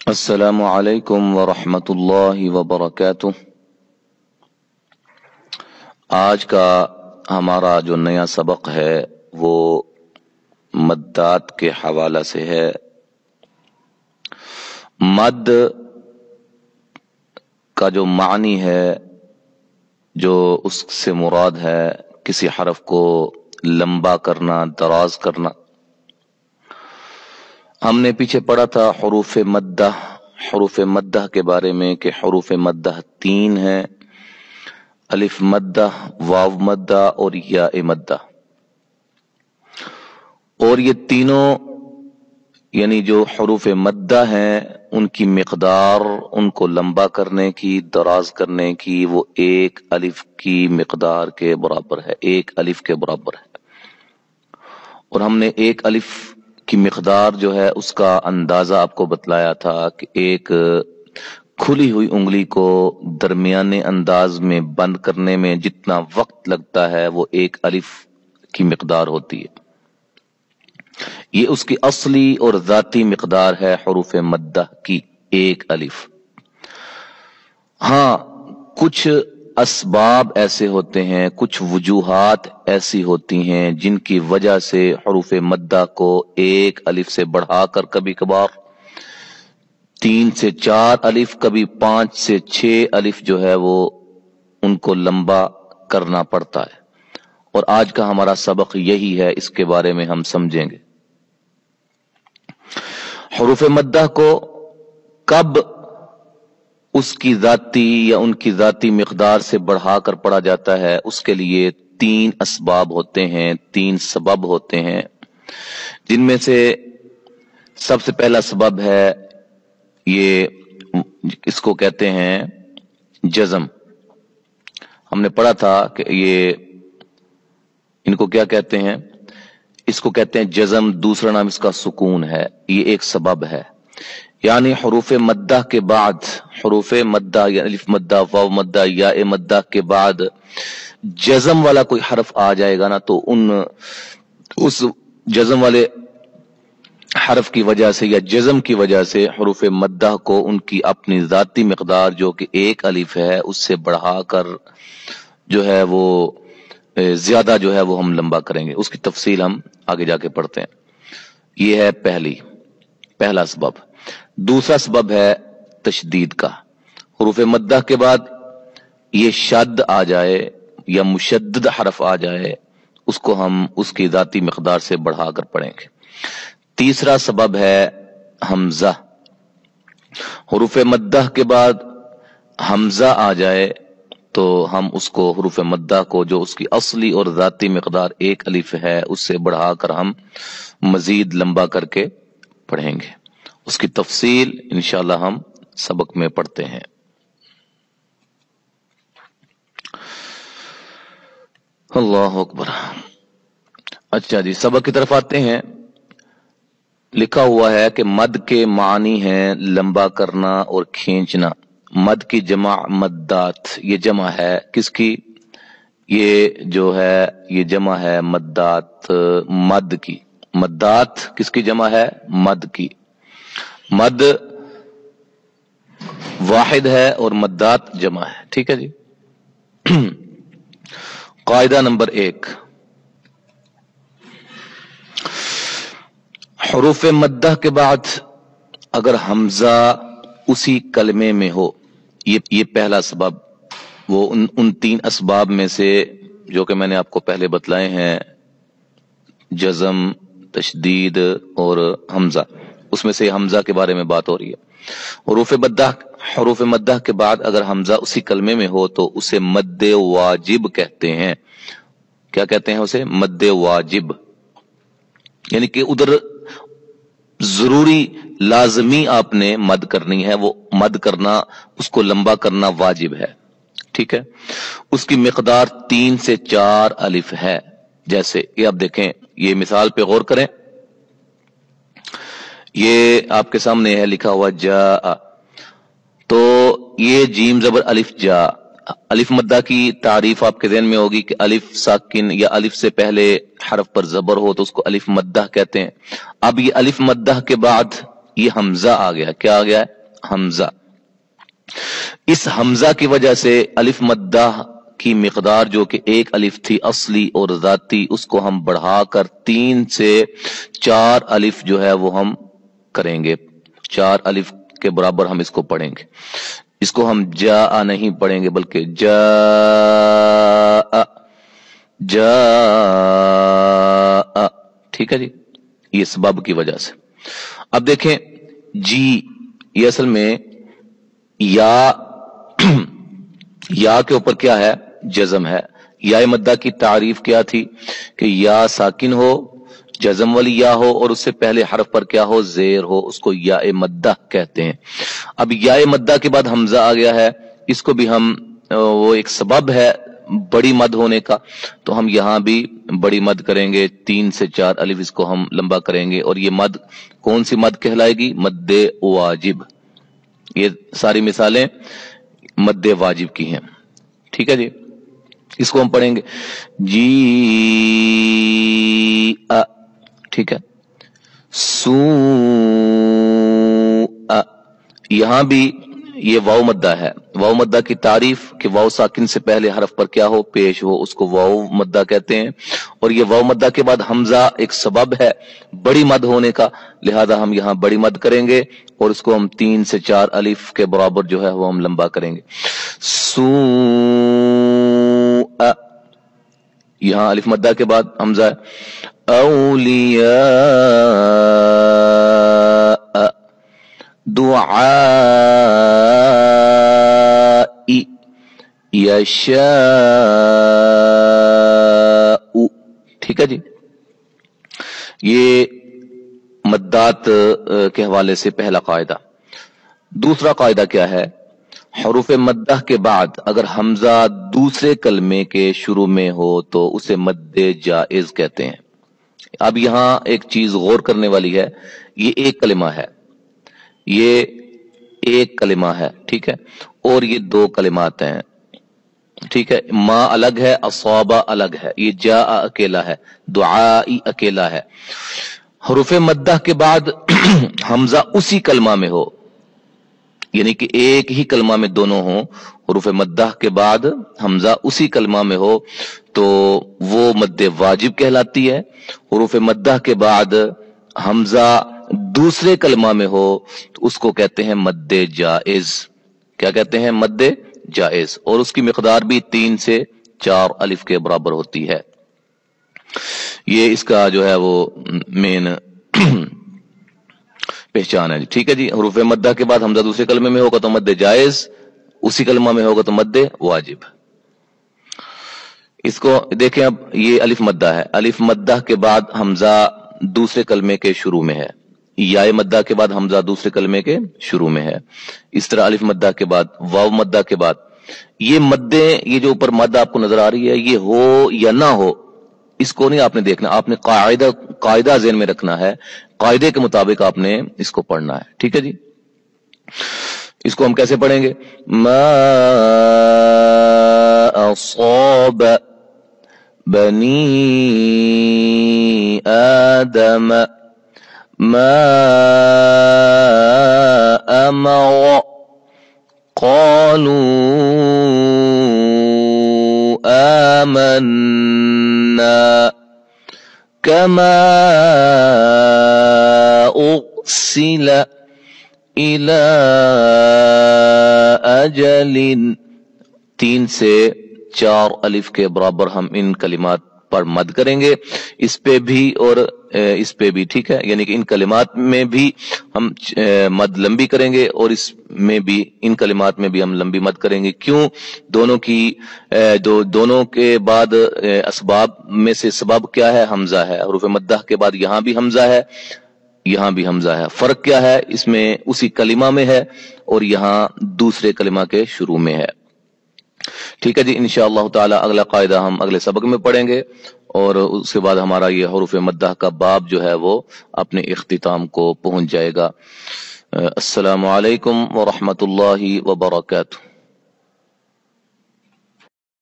अस्सलामु अलैकुम वरहमतुल्लाहि वबरकातुह। आज का हमारा जो नया सबक है वो मद्दात के हवाला से है। मद का जो मानी है, जो उससे मुराद है किसी हरफ को लंबा करना, दराज करना। हमने पीछे पढ़ा था हरूफ मद्दा के बारे में कि हरूफ मद्दा 3 है, अलिफ मद्दा, वाव मद्दा और या मद्दा। और ये तीनों यानी जो हरूफ मद्दा हैं उनकी मिकदार, उनको लंबा करने की, दराज करने की, वो 1 अलिफ की मिकदार के बराबर है, 1 अलिफ के बराबर है। और हमने 1 अलिफ की मिकदार जो है उसका अंदाजा आपको बतलाया था कि एक खुली हुई उंगली को दरमियाने अंदाज में बंद करने में जितना वक्त लगता है वो 1 अलिफ की मिकदार होती है। ये उसकी असली और जाती मिकदार है हरूफ मद्दा की, 1 अलिफ। हाँ, कुछ असबाब ऐसे होते हैं, कुछ वजूहात ऐसी होती हैं जिनकी वजह से हरूफ मद्दा को 1 अलिफ से बढ़ाकर कभी कभार 3 से 4 अलिफ, कभी 5 से 6 अलिफ जो है वो उनको लंबा करना पड़ता है। और आज का हमारा सबक यही है, इसके बारे में हम समझेंगे। हरूफ मद्दा को कब उसकी जाती या उनकी जाती मिकदार से बढ़ाकर पढ़ा जाता है, उसके लिए 3 असबाब होते हैं, 3 सबब होते हैं, जिनमें से सबसे पहला सबब है ये, इसको कहते हैं जज़म। हमने पढ़ा था कि ये इनको क्या कहते हैं, इसको कहते हैं जज़म, दूसरा नाम इसका सुकून है। ये एक सबब है, यानी हरूफ मद्दा के बाद, हरूफ मद्दा या अलिफ मद्दा, वाव मद्दा, या मद्दा के बाद जज़म वाला कोई हरफ आ जाएगा ना, तो उस जज़म वाले हरफ की वजह से या जज़म की वजह से हरूफ मद्दा को उनकी अपनी जाती मिकदार जो कि 1 अलिफ है उससे बढ़ाकर जो है वो ज्यादा जो है वो हम लंबा करेंगे। उसकी तफसील हम आगे जाके पढ़ते हैं। ये है पहला सबब। दूसरा सबब है तशदीद का। हरूफ मद्दा के बाद ये शद आ जाए या मुशद्दद हरफ आ जाए, उसको हम उसकी जाती मिकदार से बढ़ाकर पढ़ेंगे। तीसरा सबब है हमजा। हरूफ मद्दा के बाद हमजा आ जाए तो हम उसको हरूफ मद्दा को जो उसकी असली और जाती मिकदार 1 अलिफ है उससे बढ़ाकर हम मजीद लंबा करके पढ़ेंगे। उसकी तफसील इंशाअल्लाह हम सबक में पढ़ते हैं। अल्लाह अकबर। अच्छा जी, सबक की तरफ आते हैं। लिखा हुआ है कि मद के मानी हैं लंबा करना और खींचना। मद की जमा मद्दात, ये जमा है किसकी? ये जो है ये जमा है मद्दात, मद की। मद्दात किसकी जमा है? मद की। मद वाहिद है और मद्दात जमा है, ठीक है जी। कायदा नंबर 1, हरूफ मद्दा के बाद अगर हमजा उसी कलमे में हो, ये पहला सबब, वो उन 3 असबाब में से जो कि मैंने आपको पहले बतलाए हैं, जज़म, तशदीद और हमजा, उसमें से हमजा के बारे में बात हो रही है। हरूफ मद्दा के बाद अगर हमजा उसी कलमे में हो तो उसे मद्दे वाजिब कहते हैं। क्या कहते हैं उसे? मद्दे वाजिब। यानी कि उधर जरूरी लाजमी आपने मद करनी है, वो मद करना, उसको लंबा करना वाजिब है, ठीक है। उसकी मिकदार 3 से 4 अलिफ है। जैसे ये आप देखें, ये मिसाल पे गौर करें, ये आपके सामने है लिखा हुआ जा, तो ये जीम जबर अलिफ जा। अलिफ मद्दा की तारीफ आपके ज़हन में होगी कि अलिफ साकिन या अलिफ से पहले हरफ पर जबर हो तो उसको अलिफ मद्दा कहते हैं। अब ये अलिफ मद्दा के बाद یہ حمزہ آ گیا. کیا آ گیا ہے؟ حمزہ. اس حمزہ کی وجہ سے الف مدہ کی مقدار جو کہ ایک الف تھی اصلی اور ذاتی، اس کو ہم بڑھا کر 3 سے 4 الف جو ہے وہ ہم کریں گے. 4 الف کے برابر ہم اس کو پڑھیں گے. اس کو ہم جاء نہیں پڑھیں گے بلکہ جاء جاء. ٹھیک ہے جی، یہ سبب کی وجہ سے. اب دیکھیں جی، یہ اصل میں یا یا کے اوپر کیا ہے؟ جزم ہے. یا مدہ کی تعریف کیا تھی کہ یا ساکن ہو، جزم والی یا ہو، اور اس سے پہلے حرف پر کیا ہو؟ زیر ہو. اس کو یا مدہ کہتے ہیں. اب یا مدہ کے بعد حمزہ آ گیا ہے، اس کو بھی ہم وہ ایک سبب ہے بڑی مد ہونے کا، تو ہم یہاں بھی بڑی مد کریں گے. 3 سے 4 الف اس کو ہم لمبا کریں گے. اور یہ مد کون سی مد کہلائے گی؟ مد واجب. یہ ساری مثالیں مد واجب کی ہیں. ٹھیک ہے جی، اس کو ہم پڑھیں گے جی ٹھیک ہے. سو یہاں بھی یہ واو مدہ ہے. واو مدہ کی تعریف کہ واو ساکن سے پہلے حرف پر کیا ہو؟ پیش ہو. اس کو واو مدہ کہتے ہیں. اور یہ واو مدہ کے بعد حمزہ ایک سبب ہے بڑی مد ہونے کا، لہذا ہم یہاں بڑی مد کریں گے اور اس کو ہم 3 سے 4 الف کے برابر جو ہے وہ ہم لمبا کریں گے. سو یہاں الف مدہ کے بعد حمزہ ہے. اولیاء دعاء یشاء. ٹھیک ہے جی، یہ مدات کے حوالے سے پہلا قاعدہ. دوسرا قاعدہ کیا ہے؟ حروف مدہ کے بعد اگر حمزہ دوسرے کلمے کے شروع میں ہو تو اسے مد جائز کہتے ہیں. اب یہاں ایک چیز غور کرنے والی ہے، یہ ایک کلمہ ہے، یہ ایک کلمہ ہے. ٹھیک ہے، اور یہ 2 کلمات ہیں. ٹھیک ہے، ما الگ ہے، اصابہ الگ ہے، یہ جاء اکیلا ہے، دعائی اکیلا ہے. حروف مدہ کے بعد حمزہ اسی کلمہ میں ہو، یعنی کہ ایک ہی کلمہ میں دونوں ہوں. حروف مدہ کے بعد حمزہ اسی کلمہ میں ہو تو وہ مد واجب کہلاتی ہے. حروف مدہ کے بعد حمزہ دوسرے کلمہ میں ہو تو اس کو کہتے ہیں مد جائز. کیا کہتے ہیں؟ مد جائز. اور اس کی مقدار بھی 3 سے 4 الف کے برابر ہوتی ہے. یہ اس کا جو ہے وہ مین پہچان ہے. ٹھیک ہے جی، حروف مدہ کے بعد حمزہ دوسرے کلمے میں ہوگا تو مد جائز، اسی کلمہ میں ہوگا تو مد واجب. اس کو دیکھیں، اب یہ الف مدہ ہے. الف مدہ کے بعد حمزہ دوسرے کلمے کے شروع میں ہے. یا مدہ کے بعد حمزہ دوسرے کلمے کے شروع میں ہے. اس طرح الف مدہ کے بعد واو مدہ کے بعد یہ مدیں، یہ جو اوپر مد آپ کو نظر آ رہی ہے، یہ ہو یا نہ ہو اس کو نہیں آپ نے دیکھنا، آپ نے قاعدہ ذہن میں رکھنا ہے. قاعدے کے مطابق آپ نے اس کو پڑھنا ہے. ٹھیک ہے جی، اس کو ہم کیسے پڑھیں گے؟ ما اصاب بنی آدم ما امر قالوا آمنا كما أرسل إلى أجل. 3 سے 4 الف کے برابر ہم ان کلمات پر مد کریں گے، اس پہ بھی اور اس پہ بھی. ٹھیک ہے، یعنی کہ ان کلمات میں بھی ہم مد لمبی کریں گے اور اس میں بھی، ان کلمات میں بھی ہم لمبی مد کریں گے. کیوں؟ دونوں کے بعد اسباب میں سے سبب کیا ہے؟ حمزہ ہے. حروف مدہ کے بعد یہاں بھی حمزہ ہے، یہاں بھی حمزہ ہے. فرق کیا ہے؟ اس میں اسی کلمہ میں ہے اور یہاں دوسرے کلمہ کے شروع میں ہے. ٹھیک ہے جی، انشاءاللہ تعالی اگلا قاعدہ ہم اگلے سبق میں پڑھیں گے اور اس کے بعد ہمارا یہ حروف مدہ کا باب جو ہے وہ اپنے اختتام کو پہنچ جائے گا. السلام علیکم ورحمۃ اللہ وبرکاتہ.